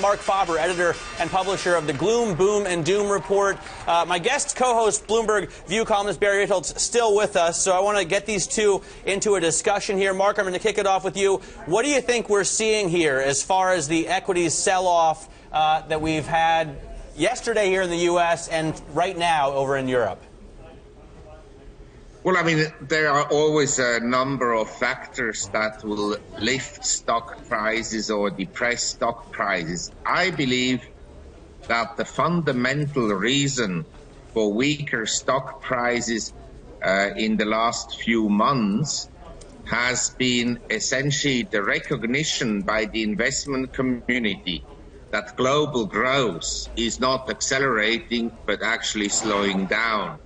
Marc Faber, editor and publisher of the Gloom, Boom, and Doom Report. My guest co-host, Bloomberg View columnist Barry Ritholtz, still with us, so I want to get these two into a discussion here. Marc, I'm going to kick it off with you. What do you think we're seeing here as far as the equities sell-off that we've had yesterday here in the U.S. and right now over in Europe? Well, I mean, there are always a number of factors that will lift stock prices or depress stock prices. I believe that the fundamental reason for weaker stock prices in the last few months has been essentially the recognition by the investment community that global growth is not accelerating but actually slowing down.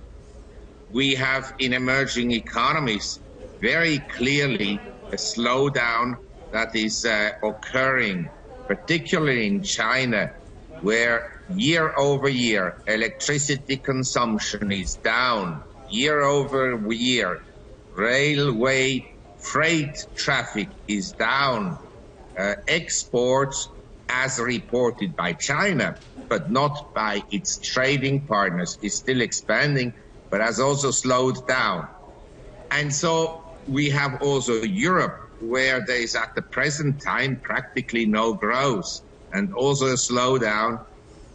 We have in emerging economies very clearly a slowdown that is occurring, particularly in China, where year over year electricity consumption is down, year over year railway freight traffic is down, exports as reported by China, but not by its trading partners, is still expanding, but has also slowed down. And so we have also Europe, where there is at the present time practically no growth and also a slowdown.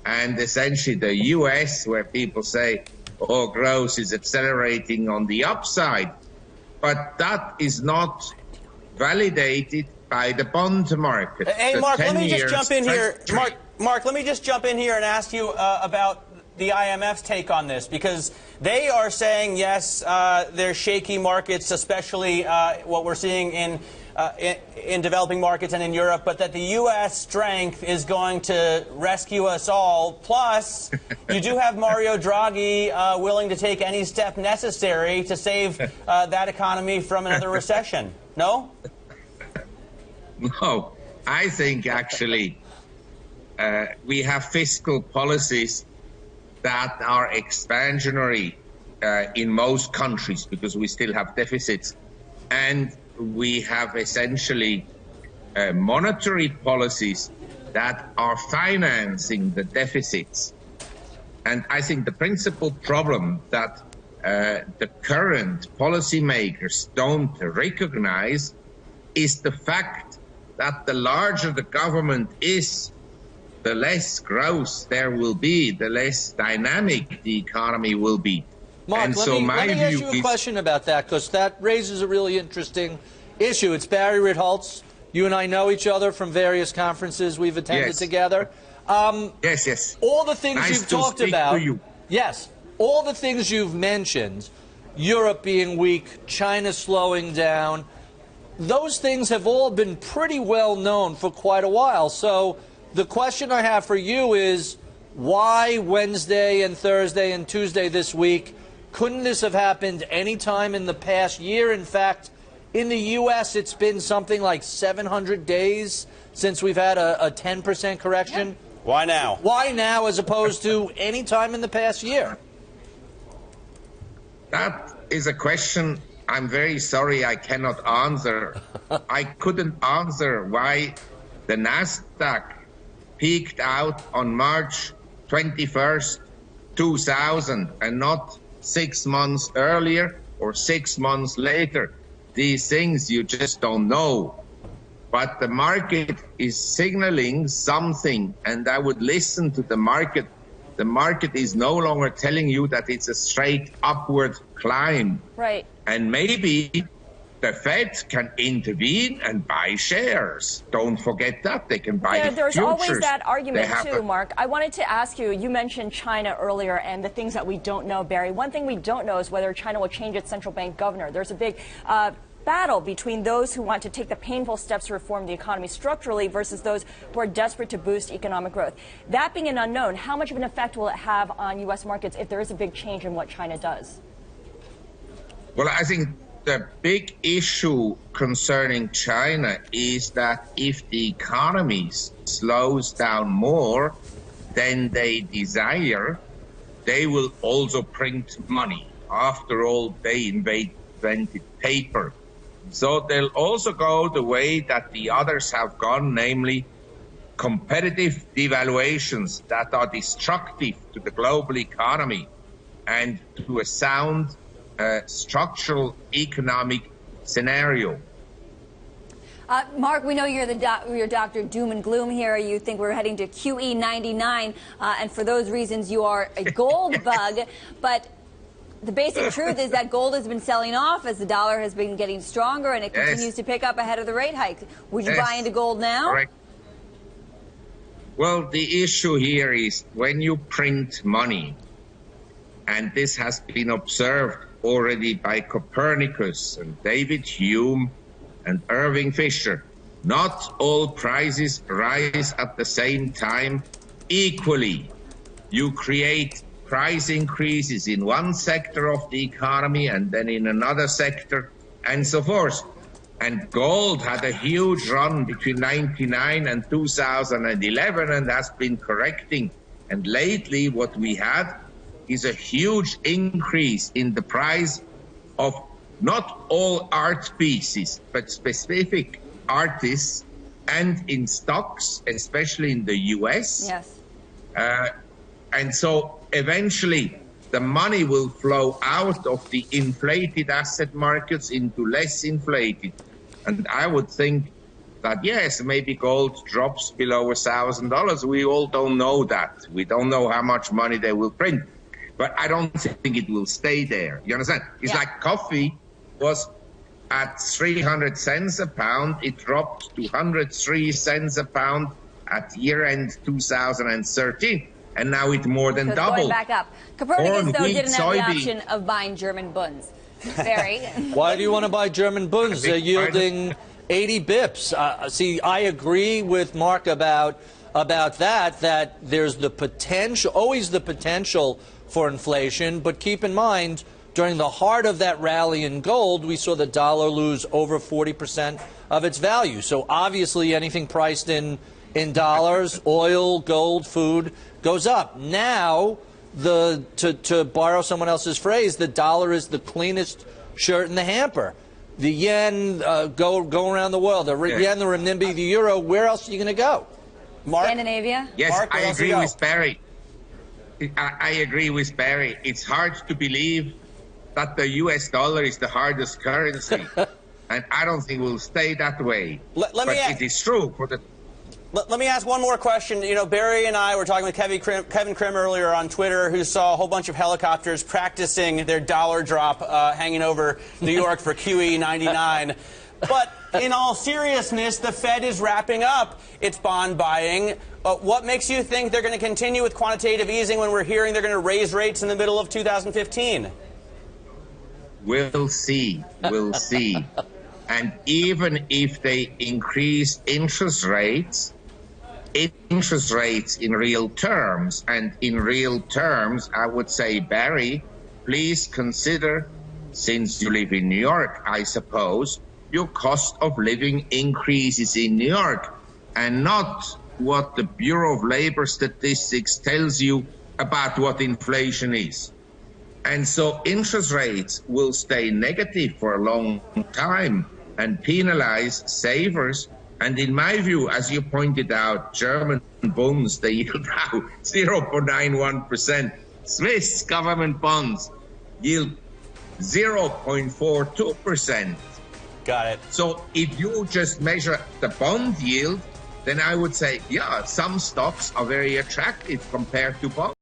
And essentially the US, where people say, oh, growth is accelerating on the upside. But that is not validated by the bond market. Hey, Marc, let me just jump in here. Marc, let me just jump in here and ask you about the IMF's take on this, because they are saying, yes, there's shaky markets, especially what we're seeing in developing markets and in Europe, but that the U.S. strength is going to rescue us all. Plus, you do have Mario Draghi willing to take any step necessary to save that economy from another recession. No? No. I think, actually, we have fiscal policies that are expansionary in most countries because we still have deficits. And we have essentially monetary policies that are financing the deficits. And I think the principal problem that the current policymakers don't recognize is the fact that the larger the government is, the less growth there will be, the less dynamic the economy will be. Marc, let me ask you a question about that, because that raises a really interesting issue. It's Barry Ritholtz. You and I know each other from various conferences we've attended together. Yes. All the things you've talked about. You. Yes. All the things you've mentioned, Europe being weak, China slowing down, those things have all been pretty well known for quite a while. So the question I have for you is, why Wednesday and Thursday and Tuesday this week? Couldn't this have happened any time in the past year? In fact, in the U.S., it's been something like 700 days since we've had a 10% correction. Why now? Why now as opposed to any time in the past year? That is a question I'm very sorry I cannot answer. I couldn't answer why the NASDAQ peaked out on March 21st, 2000, and not 6 months earlier or 6 months later. These things you just don't know. But the market is signaling something, and I would listen to the market. The market is no longer telling you that it's a straight upward climb. Right. And maybe the Fed can intervene and buy shares. Don't forget that. They can buy the There's futures. always that argument, too, Marc. I wanted to ask you, you mentioned China earlier and the things that we don't know, Barry. One thing we don't know is whether China will change its central bank governor. There's a big battle between those who want to take the painful steps to reform the economy structurally versus those who are desperate to boost economic growth. That being an unknown, how much of an effect will it have on U.S. markets if there is a big change in what China does? Well, I think the big issue concerning China is that if the economy slows down more than they desire, they will also print money. After all, they invented paper. So they'll also go the way that the others have gone, namely competitive devaluations that are destructive to the global economy and to a sound structural economic scenario. Mark, we know you're Dr. Doom and Gloom here. You think we're heading to QE 99, and for those reasons you are a gold bug. But the basic truth is that gold has been selling off as the dollar has been getting stronger, and it continues to pick up ahead of the rate hike. Would you buy into gold now? Correct. Well, the issue here is when you print money, and this has been observed already by Copernicus and David Hume and Irving Fisher, not all prices rise at the same time equally. You create price increases in one sector of the economy and then in another sector and so forth. And gold had a huge run between 1999 and 2011 and has been correcting. And lately what we had is a huge increase in the price of not all art pieces, but specific artists and in stocks, especially in the US. Yes. And so eventually the money will flow out of the inflated asset markets into less inflated. And I would think that, yes, maybe gold drops below $1,000. We all don't know that. We don't know how much money they will print. But I don't think it will stay there. You understand? It's like coffee was at 300 cents a pound. It dropped to 103 cents a pound at year-end 2013. And now it's more than doubled. Going back up. Copernicus, though, didn't have the option of buying German bunds. Barry. Why do you want to buy German bunds? They're yielding 80 bips. See, I agree with Mark about that there's the potential, always the potential for inflation. But keep in mind, during the heart of that rally in gold, we saw the dollar lose over 40% of its value. So obviously anything priced in dollars, oil, gold, food, goes up. Now, to borrow someone else's phrase, the dollar is the cleanest shirt in the hamper. The yen go around the world. The yen, the renminbi, the euro. Where else are you going to go? Mark? Scandinavia? Yes, Mark, I agree with Barry. I agree with Barry. It's hard to believe that the U.S. dollar is the hardest currency. And I don't think it will stay that way. But it is true for the... Let me ask one more question. You know, Barry and I were talking with Kevin Krim earlier on Twitter, who saw a whole bunch of helicopters practicing their dollar drop hanging over New York for QE 99. But in all seriousness, the Fed is wrapping up its bond buying. What makes you think they're going to continue with quantitative easing when we're hearing they're going to raise rates in the middle of 2015? We'll see. We'll see. And even if they increase interest rates in real terms, and in real terms, I would say, Barry, please consider, since you live in New York, I suppose, your cost of living increases in New York and not what the Bureau of Labor Statistics tells you about what inflation is. And so interest rates will stay negative for a long time and penalize savers. And in my view, as you pointed out, German bonds, they yield now 0.91%. Swiss government bonds yield 0.42%. Got it. So if you just measure the bond yield, then I would say, yeah, some stocks are very attractive compared to bonds.